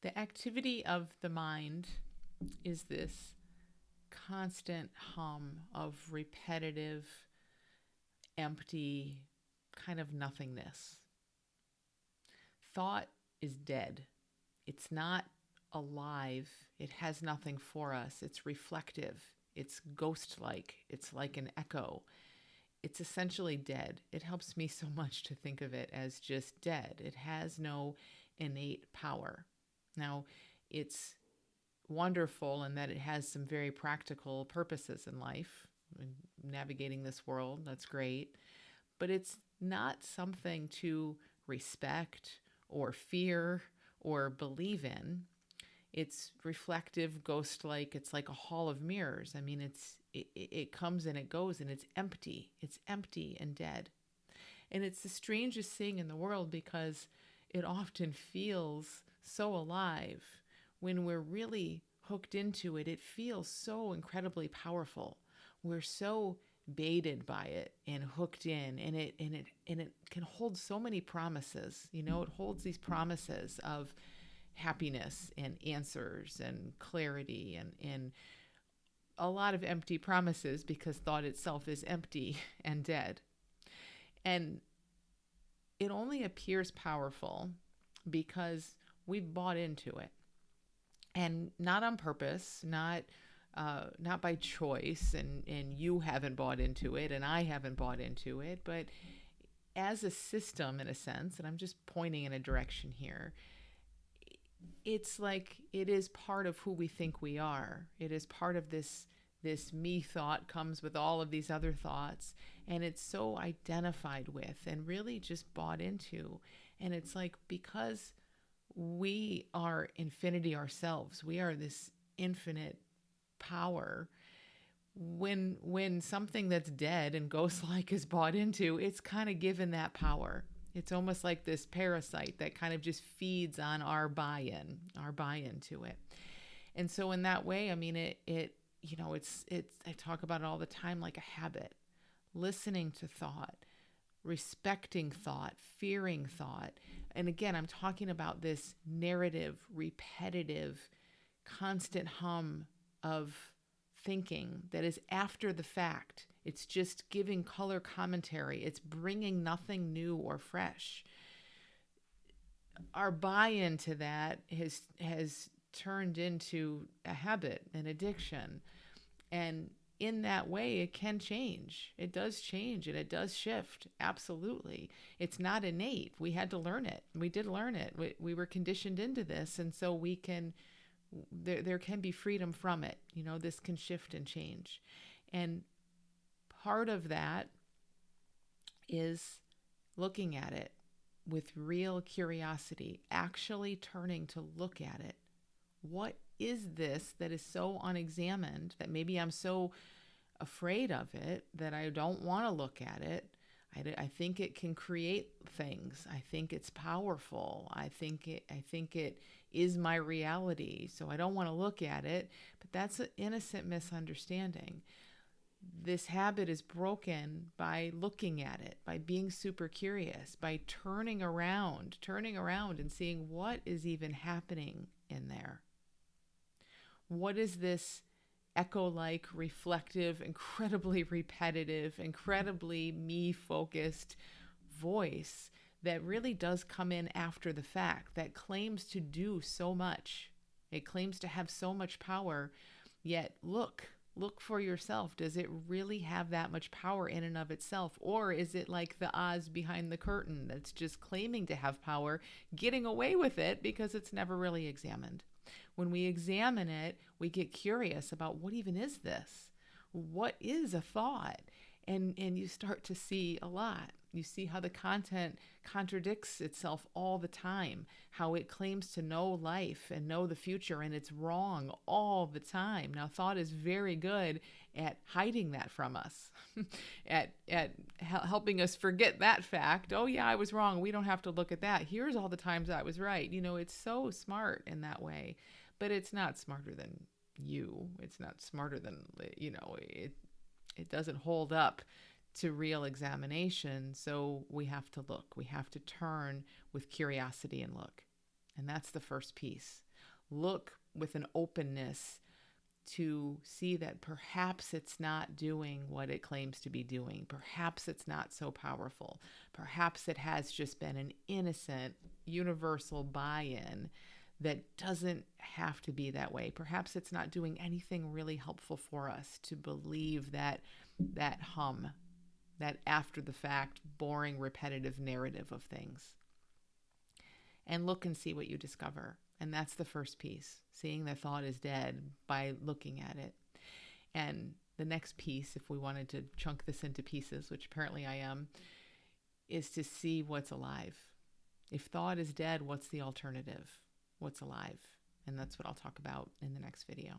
The activity of the mind is this constant hum of repetitive, empty, kind of nothingness. Thought is dead. It's not alive. It has nothing for us. It's reflective. It's ghost like. It's like an echo. It's essentially dead. It helps me so much to think of it as just dead. It has no innate power. Now, it's wonderful in that it has some very practical purposes in life, navigating this world. That's great. But it's not something to respect or fear or believe in. It's reflective, ghost-like. It's like a hall of mirrors. I mean, it comes and it goes, and it's empty. It's empty and dead. And it's the strangest thing in the world because it often feels so alive. When we're really hooked into it, it feels so incredibly powerful. We're so baited by it and hooked in, and it can hold so many promises. You know, it holds these promises of happiness and answers and clarity and a lot of empty promises because thought itself is empty and dead. And it only appears powerful because we've bought into it, and not on purpose, not by choice, and you haven't bought into it and I haven't bought into it, but as a system in a sense, and I'm just pointing in a direction here. It's like it is part of who we think we are. It is part of this me thought comes with all of these other thoughts, and it's so identified with and really just bought into. And it's like, because we are infinity ourselves, we are this infinite power. When something that's dead and ghost like is bought into, it's kind of given that power. It's almost like this parasite that kind of just feeds on our buy-in to it. And so in that way, I mean, it's I talk about it all the time, like a habit. Listening to thought, respecting thought, fearing thought. And again, I'm talking about this narrative, repetitive, constant hum of thinking that is after the fact. It's just giving color commentary. It's bringing nothing new or fresh. Our buy-in to that has turned into a habit, an addiction. And in that way, it can change. It does change and it does shift. Absolutely. It's not innate. We had to learn it. We did learn it. We were conditioned into this. And so there can be freedom from it. You know, this can shift and change. And part of that is looking at it with real curiosity, actually turning to look at it. What is this that is so unexamined that maybe I'm so afraid of it that I don't want to look at it? I think it can create things. I think it's powerful. I think it is my reality. So I don't want to look at it, but that's an innocent misunderstanding. This habit is broken by looking at it, by being super curious, by turning around and seeing what is even happening in there. What is this echo-like, reflective, incredibly repetitive, incredibly me-focused voice that really does come in after the fact, that claims to do so much? It claims to have so much power, yet look for yourself. Does it really have that much power in and of itself? Or is it like the Oz behind the curtain that's just claiming to have power, getting away with it because it's never really examined? When we examine it, we get curious about, what even is this? What is a thought? And you start to see a lot. You see how the content contradicts itself all the time, how it claims to know life and know the future, and it's wrong all the time. Now, thought is very good at hiding that from us, at helping us forget that fact. Oh yeah, I was wrong. We don't have to look at that. Here's all the times I was right. You know, it's so smart in that way, but it's not smarter than you. It's not smarter than, you know, it doesn't hold up to real examination. So we have to look. We have to turn with curiosity and look. And that's the first piece. Look with an openness to see that perhaps it's not doing what it claims to be doing. Perhaps it's not so powerful. Perhaps it has just been an innocent, universal buy-in that doesn't have to be that way. Perhaps it's not doing anything really helpful for us to believe that hum, that after the fact, boring, repetitive narrative of things. And look and see what you discover. And that's the first piece, seeing the thought is dead by looking at it. And the next piece, if we wanted to chunk this into pieces, which apparently I am, is to see what's alive. If thought is dead, what's the alternative? What's alive? And that's what I'll talk about in the next video.